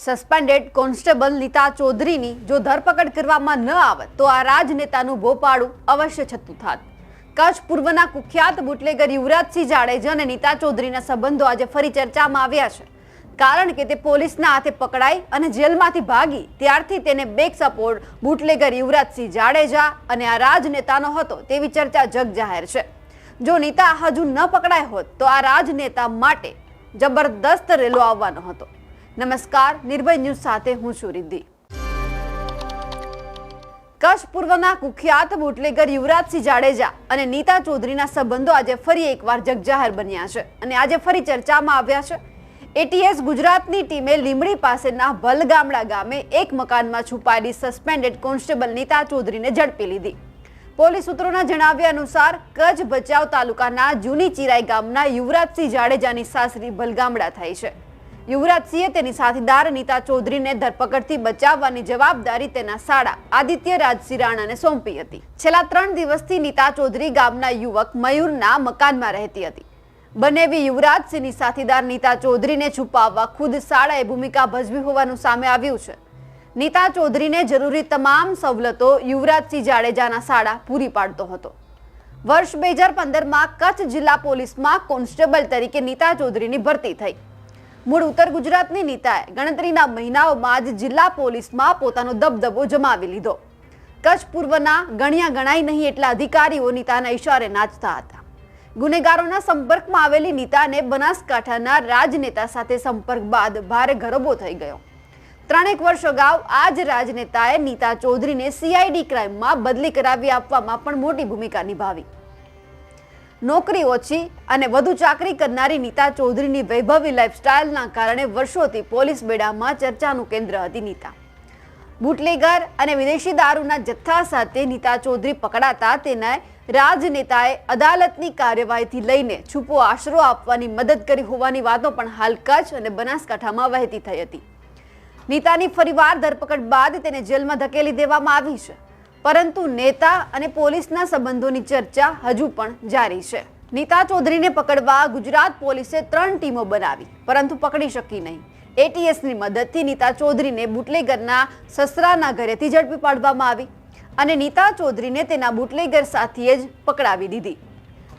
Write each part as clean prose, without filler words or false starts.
Suspended constable Nita ચૌધરીની જો ધરપકડ કરવામાં ન આવે તો આ રાજનેતાનું ભોપાળું અવશ્ય છતું થાત. કચ્છ પૂર્વના કુખ્યાત બુટલેગર યુવરાજસિંહ જાડેજા અને નીતા ચૌધરીના સંબંધો આજે ફરી ચર્ચામાં આવ્યા છે. કારણ કે તે પોલીસના હાથે પકડાઈ અને જેલમાંથી ભાગી ત્યારથી તેને back support bootlegger Yuvrajsinh Jadeja અને આ રાજનેતાનો હતો તેવી ચર્ચા જગજાહેર છે. જો નીતા હજુ ન પકડાય હોત તો આ રાજનેતા માટે જબરદસ્ત રેલો આવવાનો હતો. નમસ્કાર, નિર્ભય ન્યૂઝ સાથે હું છું રિદ્ધિ. કચ્છ પૂર્વના કુખ્યાત બુટલેગર યુવરાજસિંહ જાડેજા અને નીતા ચૌધરીના સંબંધો આજે ફરી એકવાર જગજાહેર બન્યા છે અને આજે ફરી ચર્ચામાં આવ્યા છે. એટીએસ ગુજરાતની ટીમે લીંબડી પાસેના ભલગામડા ગામે એક મકાનમાં છુપાયેલી સસ્પેન્ડેડ કોન્સ્ટેબલ નીતા ચૌધરીને ઝડપી લીધી. પોલીસ સૂત્રોના જણાવ્યા અનુસાર કચ્છ ભચાઉ તાલુકાના જૂની ચિરાઈ ગામના યુવરાજસિંહ જાડેજાની સાસરી ભલગામડા થાય છે. યુવરાજસિંહે તેની સાથીદાર નીતા ચૌધરીને ધરપકડથી બચાવવાની જવાબદારી તેના સાળા આદિત્ય રાજસિંહ રાણાને સોંપી હતી. છેલ્લા 3 દિવસથી નીતા ચૌધરી ગામના યુવક મયુરના મકાનમાં રહેતી હતી. બનેવી યુવરાજસિંહની સાથીદાર નીતા ચૌધરીને છુપાવવા ખુદ સાળાએ ભૂમિકા ભજવી હોવાનું સામે આવ્યું છે. નીતા ચૌધરીને જરૂરી તમામ સવલતો યુવરાજસિંહ જાડેજાના સાળા પૂરી પાડતો હતો. વર્ષ 2015માં કચ્છ જિલ્લા પોલીસમાં કોન્સ્ટેબલ તરીકે નીતા ચૌધરીની ભરતી થઈ. મૂળ ઉત્તર ગુજરાતની નીતાએ ગણતરીના મહિનાઓમાં જ જિલ્લા પોલીસમાં પોતાનો દબદબો જમાવી લીધો. કચ્છ પૂર્વના ગણ્યા ગણાય નહીં એટલા અધિકારીઓ નીતાના ઇશારે નાચતા હતા. ગુનેગારોના સંપર્કમાં આવેલી નીતાને બનાસકાંઠાના રાજનેતા સાથે સંપર્ક બાદ ભારે ગરબો થઈ ગયો. 3 વર્ષ અગાઉ આ જ રાજનેતાએ નીતા ચૌધરીને સીઆઈડી ક્રાઇમમાં બદલી કરાવી આપવામાં પણ મોટી ભૂમિકા નિભાવી. નોકરી ઓછી અને વધુ ચાકરી કરનારી નીતા ચૌધરીની વૈભવી લાઇફસ્ટાઇલના કારણે વર્ષોથી પોલીસ બેડામાં ચર્ચાનું કેન્દ્ર હતી. નીતા બુટલેગર અને વિદેશી દારૂના જથ્થા સાથે નીતા ચૌધરી પકડાતા તેને રાજનેતાએ અદાલતની કાર્યવાહીથી લઈને છૂપો આશરો આપવાની મદદ કરી હોવાની વાતો પણ હાલ કચ્છ અને બનાસકાંઠામાં વહેતી થઈ હતી. નીતાની ફરીવાર ધરપકડ બાદ તેને જેલમાં ધકેલી દેવામાં આવી છે. પરંતુ નેતા અને પોલીસના સંબંધોની ચર્ચા હજુ પણ જારી છે. નીતા ચૌધરીને પકડવા ગુજરાત પોલીસે 3 ટીમો બનાવી પરંતુ પકડી શકી નહીં. એટીએસની મદદથી નીતા ચૌધરીને બુટલેગરના સસરાના ઘરેથી ઝડપી પાડવામાં આવી અને નીતા ચૌધરીને તેના બુટલેગર સાથીએ જ પકડાવી દીધી.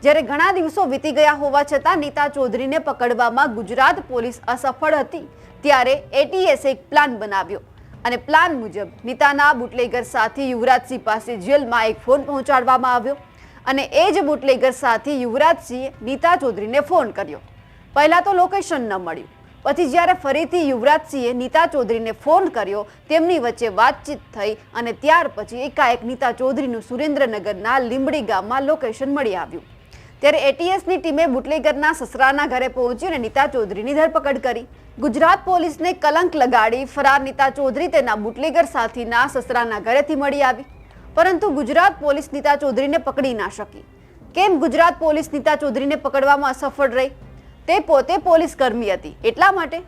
જ્યારે ઘણા દિવસો વીતી ગયા હોવા છતાં નીતા ચૌધરીને પકડવામાં ગુજરાત પોલીસ અસફળ હતી ત્યારે એટીએસે એક પ્લાન બનાવ્યો અને પ્લાન મુજબ નીતાના બુટલેગર સાથી યુવરાજસિંહ પાસે જેલમાં એક ફોન પહોંચાડવામાં આવ્યો અને એ જ બુટલેગર સાથી યુવરાજસિંહે નીતા ચૌધરીને ફોન કર્યો. પહેલા તો લોકેશન ન મળ્યું. પછી જ્યારે ફરીથી યુવરાજસિંહે નીતા ચૌધરીને ફોન કર્યો તેમની વચ્ચે વાતચીત થઈ અને ત્યાર પછી એકાએક નીતા ચૌધરીનું સુરેન્દ્રનગરના લીંબડી ગામમાં લોકેશન મળી આવ્યું. ત્યારે એટીએસની ટીમે બુટલેગરના સસરાના ઘરે પહોંચી અને નીતા ચૌધરીની ધરપકડ કરી. ગુજરાત પોલીસને કલંક લગાડી ફરાર નીતા ચૌધરી તેના બુટલેગર સાથીના સસરાના ઘરેથી મળી આવી. પરંતુ ગુજરાત પોલીસ નીતા ચૌધરીને પકડી ના શકી. કેમ ગુજરાત પોલીસ નીતા ચૌધરીને પકડવામાં અસફળ રહી? તે પોતે પોલીસ કર્મી હતી એટલા માટે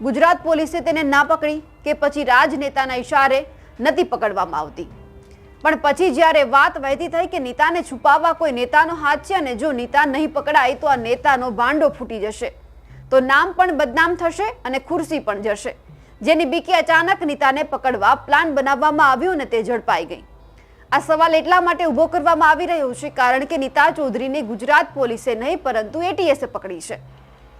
ગુજરાત પોલીસે તેને ના પકડી કે પછી રાજનેતાના ઇશારે નથી પકડવામાં આવતી? પણ પછી જ્યારે વાત વહેતી થઈ કે નીતાને છુપાવવા કોઈ નેતાનો હાથ છે અને જો નીતા નહીં પકડાય તો આ નેતાનો ભાંડો ફૂટી જશે, તો નામ પણ બદનામ થશે અને ખુરશી પણ જશે. જેની બીકે અચાનક નીતાને પકડવા પ્લાન બનાવવામાં આવ્યો અને તે ઝડપાઈ ગઈ. આ સવાલ એટલા માટે ઊભો કરવામાં આવી રહ્યો છે કારણ કે નીતા ચૌધરીને ગુજરાત પોલીસે નહીં પરંતુ એટીએસે પકડી છે.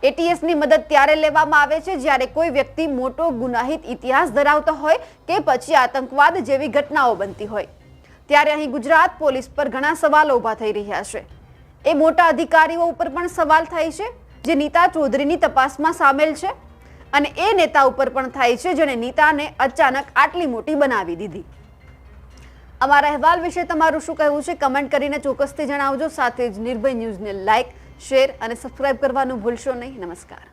એટીએસની મદદ ત્યારે લેવામાં આવે છે જ્યારે કોઈ વ્યક્તિ મોટો ગુનાહિત ઇતિહાસ ધરાવતો હોય કે પછી આતંકવાદ જેવી ઘટનાઓ બનતી હોય. ત્યારે અહીં ગુજરાત પોલીસ પર ઘણા સવાલો ઊભા થઈ રહ્યા છે. એ મોટા અધિકારીઓ ઉપર પણ સવાલ થાય છે જે નીતા ચૌધરીની તપાસમાં સામેલ છે અને એ નેતા ઉપર પણ થાય છે જેણે નીતાને અચાનક આટલી મોટી બનાવી દીધી. અમારા અહેવાલ વિશે તમારું શું કહેવું છે કમેન્ટ કરીને ચોક્કસથી જણાવજો. સાથે જ નિર્ભય ન્યૂઝને લાઇક, શેર અને સબસ્ક્રાઇબ કરવાનું ભૂલશો નહીં. નમસ્કાર.